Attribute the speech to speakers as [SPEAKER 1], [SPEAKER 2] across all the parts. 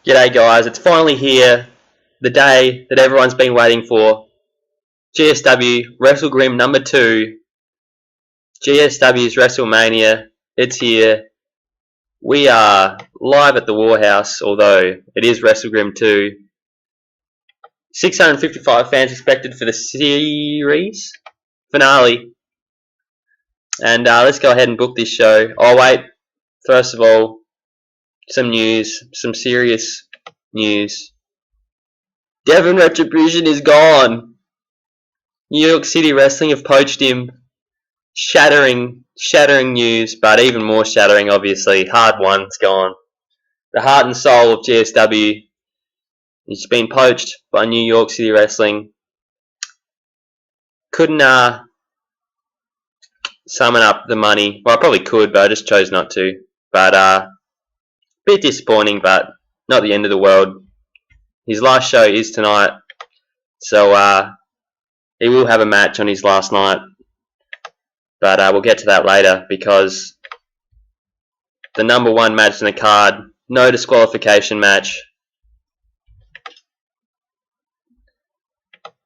[SPEAKER 1] G'day guys, it's finally here, the day that everyone's been waiting for. GSW WrestleGrimm number 2, GSW's WrestleMania, it's here. We are live at the WarHouse, although it is WrestleGrimm 2. 655 fans expected for the series finale. And let's go ahead and book this show. Oh wait, first of all, some news, some serious news. Devon Retribution is gone. New York City Wrestling have poached him. Shattering news, but even more shattering, obviously. Hard One's gone. The heart and soul of GSW. He's been poached by New York City Wrestling. Couldn't summon up the money. Well, I probably could, but I just chose not to. But a bit disappointing, but not the end of the world. His last show is tonight, so he will have a match on his last night. But we'll get to that later, because the number 1 match in the card, no disqualification match.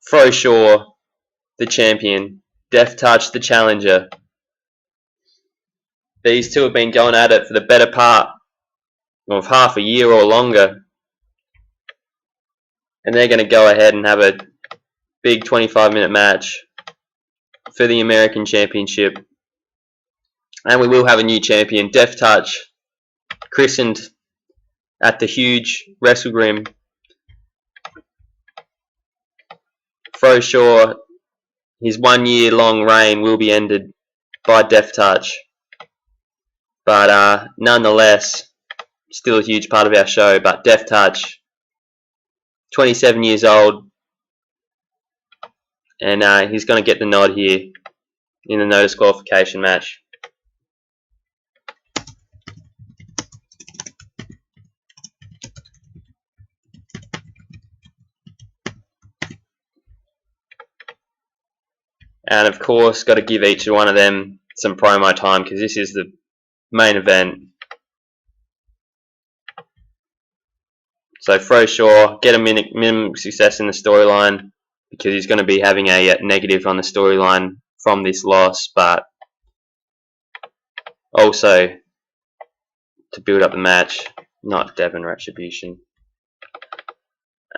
[SPEAKER 1] Fro Sure, the champion. Death Touch, the challenger. These two have been going at it for the better part of half a year or longer. And they're going to go ahead and have a big 25-minute match for the American Championship. And we will have a new champion, Death Touch, christened at the huge WrestleGrimm. Fro Sure, his 1-year-long reign will be ended by Death Touch. But nonetheless, still a huge part of our show. But Death Touch, 27 years old, and he's going to get the nod here in the no disqualification match. And of course, got to give each one of them some promo time, because this is the main event. So Fro Sure, get a minimum success in the storyline, because he's going to be having a negative on the storyline from this loss, but also to build up the match, not Devon Retribution.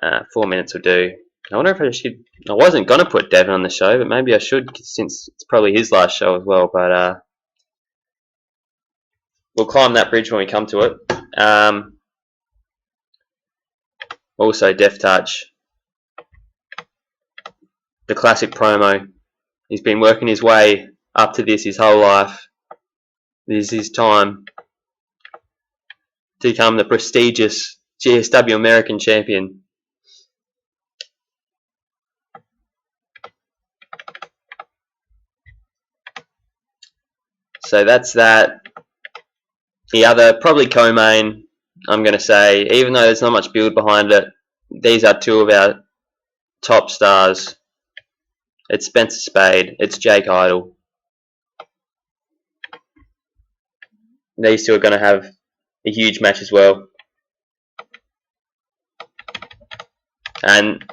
[SPEAKER 1] 4 minutes will do. I wonder if I should. I wasn't going to put Devon on the show, but maybe I should, since it's probably his last show as well. But we'll climb that bridge when we come to it. Also, Death Touch, the classic promo. He's been working his way up to this his whole life. This is his time to become the prestigious GSW American Champion. So that's that. The other, probably co-main, I'm going to say, even though there's not much build behind it, these are two of our top stars. It's Spencer Spade, it's Jake Idle. These two are going to have a huge match as well. And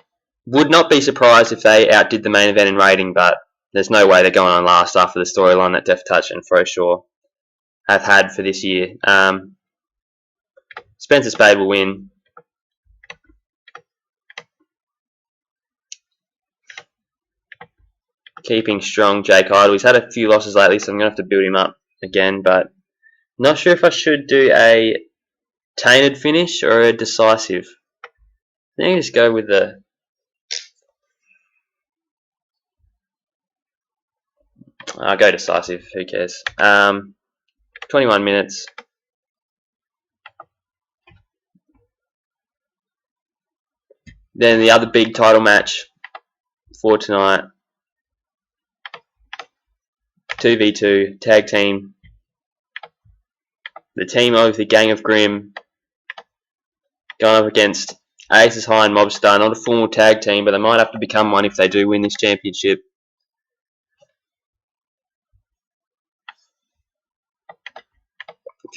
[SPEAKER 1] would not be surprised if they outdid the main event in rating, but there's no way they're going on last after the storyline that Death Touch and Fro Sure have had for this year. Spencer Spade will win. Keeping strong, Jake Idle. He's had a few losses lately, so I'm going to have to build him up again, but not sure if I should do a tainted finish or a decisive. I think I just go with the... I'll go decisive, who cares. 21 minutes. Then the other big title match for tonight. 2v2 tag team. The team of the Gang of Grimm going up against Aces High and Mobstar. Not a formal tag team, but they might have to become one if they do win this championship.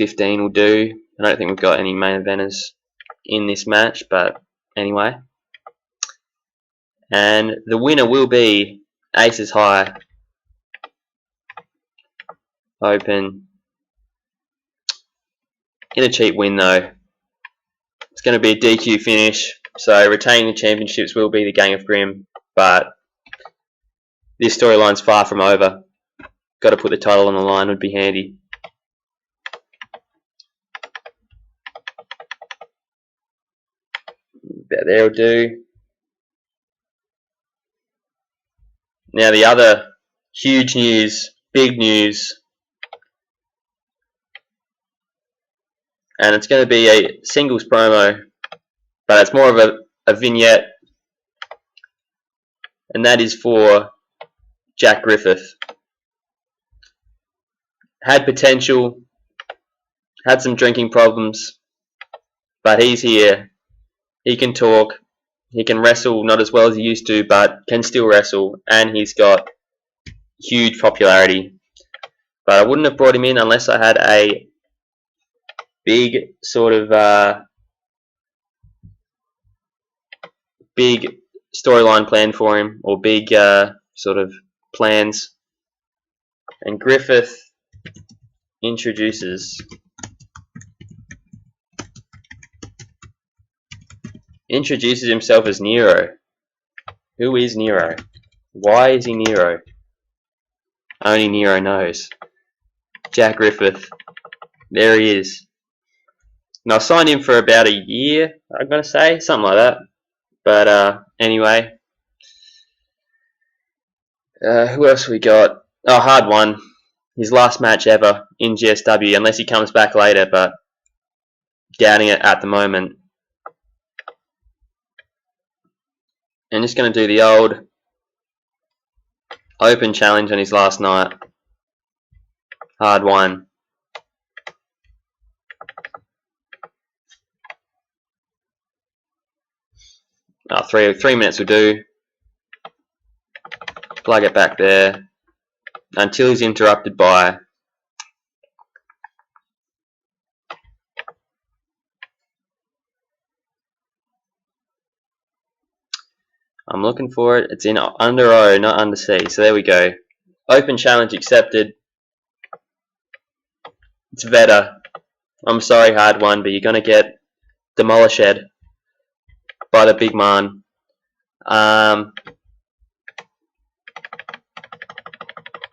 [SPEAKER 1] $15 will do. I don't think we've got any main eventers. in this match, but anyway. And the winner will be Aces High Open in a cheap win though. It's going to be a DQ finish, so retaining the championships will be the Gang of Grimm, but this storyline's far from over. Got to put the title on the line, would be handy. About there'll do. Now the other huge news, big news, and it's going to be a singles promo, but it's more of a vignette, and that is for Jack Griffith. Had potential, had some drinking problems, but he's here. He can talk, he can wrestle, not as well as he used to, but can still wrestle, and he's got huge popularity. But I wouldn't have brought him in unless I had a big sort of big storyline plan for him, or big sort of plans. And Griffith introduces himself as Nero. Who is Nero? Why is he Nero? Only Nero knows. Jack Griffith. There he is. And I signed him for about a year, I'm going to say. Something like that. But anyway. Who else we got? Oh, Hard One. His last match ever in GSW, unless he comes back later, but doubting it at the moment. And just going to do the old open challenge on his last night. Hard One. Oh, 3 minutes will do. Plug it back there until he's interrupted by I'm looking for it. It's in under O, not under C. So there we go. Open challenge accepted. It's Veda. I'm sorry, Hard One, but you're gonna get demolished by the big man.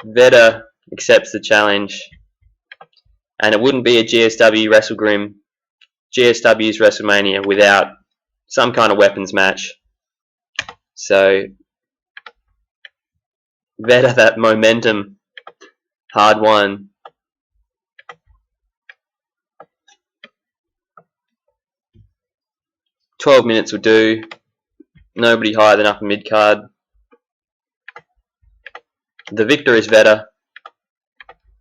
[SPEAKER 1] Veda accepts the challenge, and it wouldn't be a GSW WrestleGrimm, GSW's WrestleMania without some kind of weapons match. So Veda, that momentum, Hard One. "12 minutes will do. Nobody higher than upper mid card. The victor is Veda.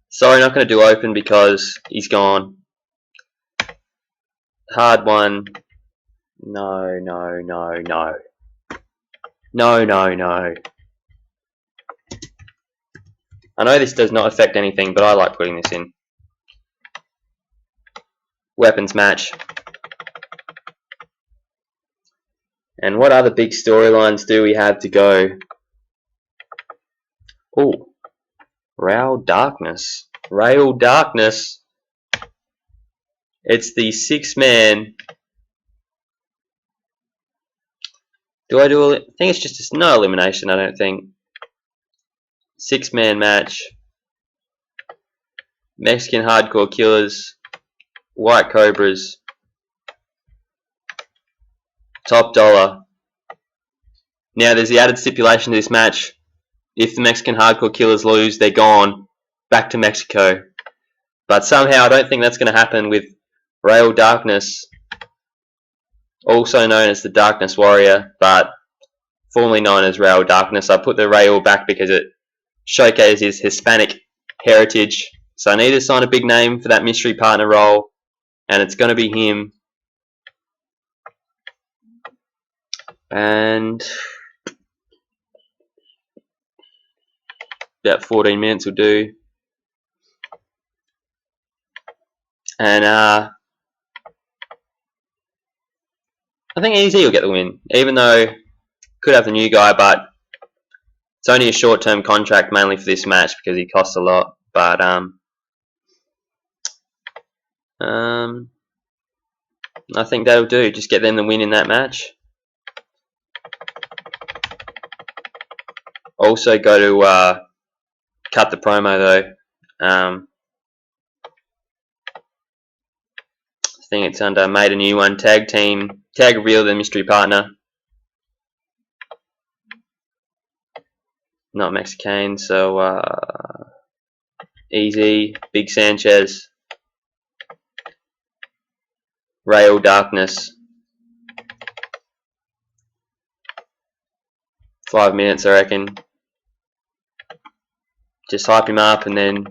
[SPEAKER 1] Sorry, not going to do open because he's gone. Hard One. No, no, no, no. No, no, no. I know this does not affect anything, but I like putting this in. Weapons match. And what other big storylines do we have to go? Oh, Rail Darkness. Rail Darkness. It's the 6-man. I think it's just no elimination, I don't think. 6-man match. Mexican Hardcore Killers. White Cobras. Top Dollar. Now there's the added stipulation to this match. If the Mexican Hardcore Killers lose, they're gone. Back to Mexico. But somehow I don't think that's going to happen with Rail Darkness, also known as the Darkness Warrior, but formerly known as Rail Darkness. I put the Rail back because it showcases his Hispanic heritage. So I need to sign a big name for that mystery partner role, and it's going to be him. And about 14 minutes will do. And I think Easy will get the win, even though could have the new guy, but it's only a short-term contract mainly for this match because he costs a lot. But I think that'll do. Just get them the win in that match. Also go to cut the promo though. I think it's under Made a New One Tag Team. Tag reveal the mystery partner. Not Mexican, so Easy, Big Sanchez, Rail Darkness. 5 minutes, I reckon. Just hype him up, and then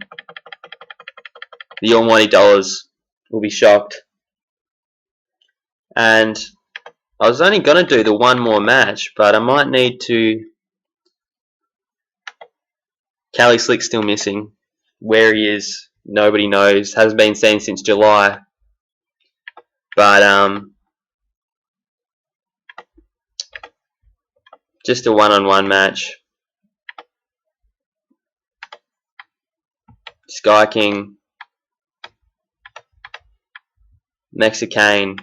[SPEAKER 1] the almighty dollars will be shocked. And I was only going to do the one more match, but I might need to... Cali Slick's still missing. Where he is, nobody knows. Hasn't been seen since July. But just a one-on-one match. Sky King, Mexican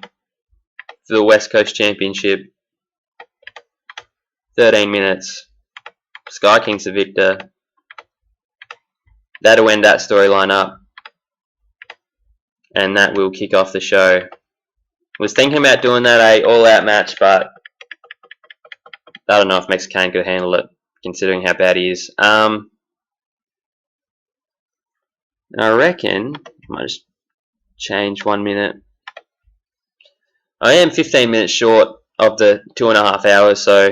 [SPEAKER 1] for the West Coast Championship. 13 minutes. Sky King's the victor. That'll end that storyline up. And that will kick off the show. Was thinking about doing that all-out match, but I don't know if Mexican could handle it, considering how bad he is. I reckon I might just change 1 minute. I am 15 minutes short of the 2.5 hours, so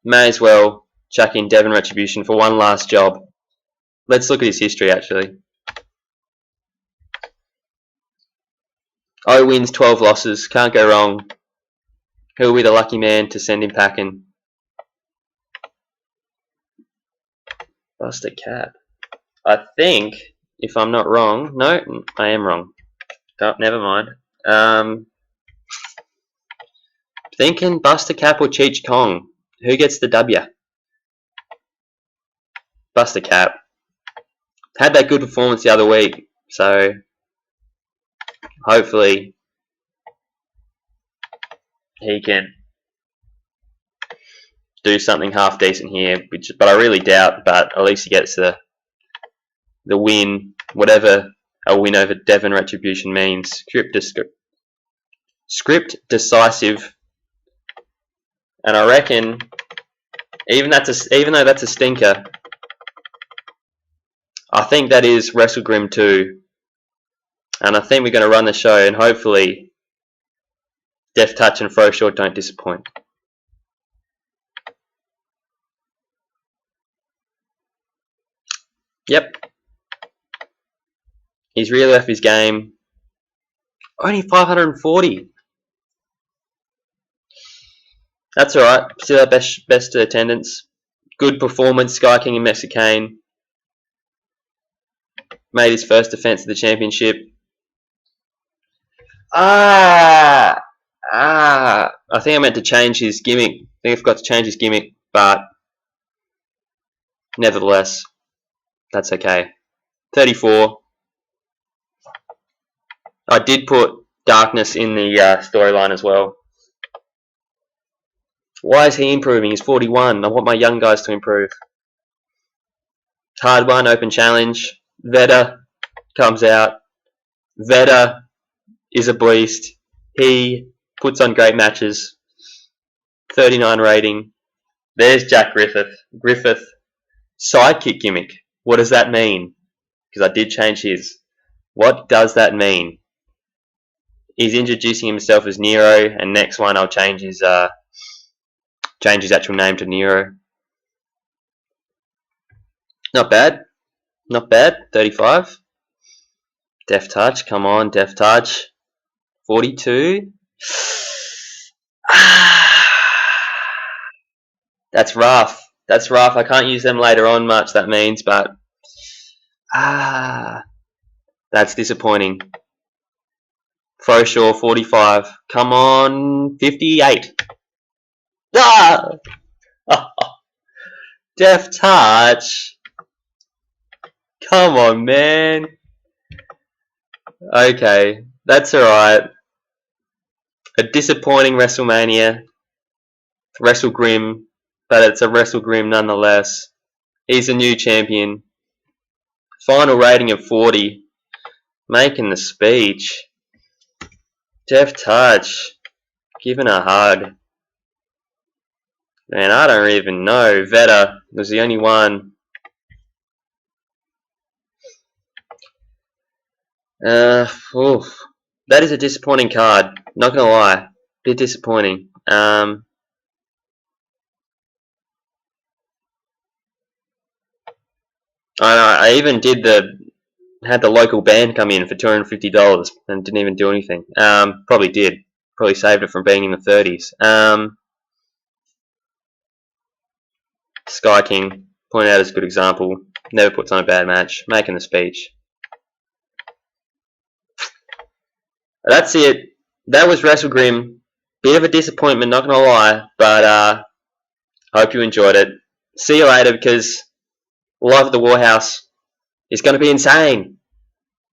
[SPEAKER 1] may as well chuck in Devon Retribution for one last job. Let's look at his history actually. 0 wins, 12 losses, can't go wrong. Who'll be the lucky man to send him packing? Buster Cap. I think, if I'm not wrong, no, I am wrong. Oh, never mind. Thinking Buster Cap or Cheech Kong. Who gets the W? Buster Cap. Had that good performance the other week, so hopefully he can do something half decent here, but I really doubt. But at least he gets the win, whatever a win over Devon Retribution means. Script decisive, and I reckon even though that's a stinker, I think that is WrestleGrimm 2, and I think we're going to run the show, and hopefully Death Touch and Fro Sure don't disappoint. Yep. He's really left his game. Only 540. That's alright. Still our best attendance. Good performance. Sky King and Mexican made his first defense of the championship. I think I meant to change his gimmick. I think I forgot to change his gimmick, but nevertheless, that's okay. 34. I did put Darkness in the storyline as well. Why is he improving? He's 41. I want my young guys to improve. Hard one, open challenge. Veda comes out. Veda is a beast. He puts on great matches. 39 rating. There's Jack Griffith. Griffith, sidekick gimmick. What does that mean? Because I did change his. What does that mean? He's introducing himself as Nero, and next one I'll change his actual name to Nero. Not bad. Not bad. 35. Deft Touch. Come on, Deft Touch. 42. That's rough. That's rough. I can't use them later on much, that means, but that's disappointing. Fro Sure 45. Come on, 58. Ah! Deft touch. Come on, man. Okay, that's alright. A disappointing WrestleMania. WrestleGrimm, but it's a WrestleGrimm nonetheless. He's a new champion. Final rating of 40. Making the speech. Deft touch. Giving a hug. Man, I don't even know. Veta was the only one. Oof. That is a disappointing card. Not gonna lie. Bit disappointing. I even had the local band come in for $250 and didn't even do anything. Probably did. Probably saved it from being in the 30s. Sky King, point out as a good example. Never puts on a bad match. Making the speech. That's it. That was WrestleGrimm. Bit of a disappointment, not gonna lie, but hope you enjoyed it. See you later, because Live at the WarHouse is gonna be insane.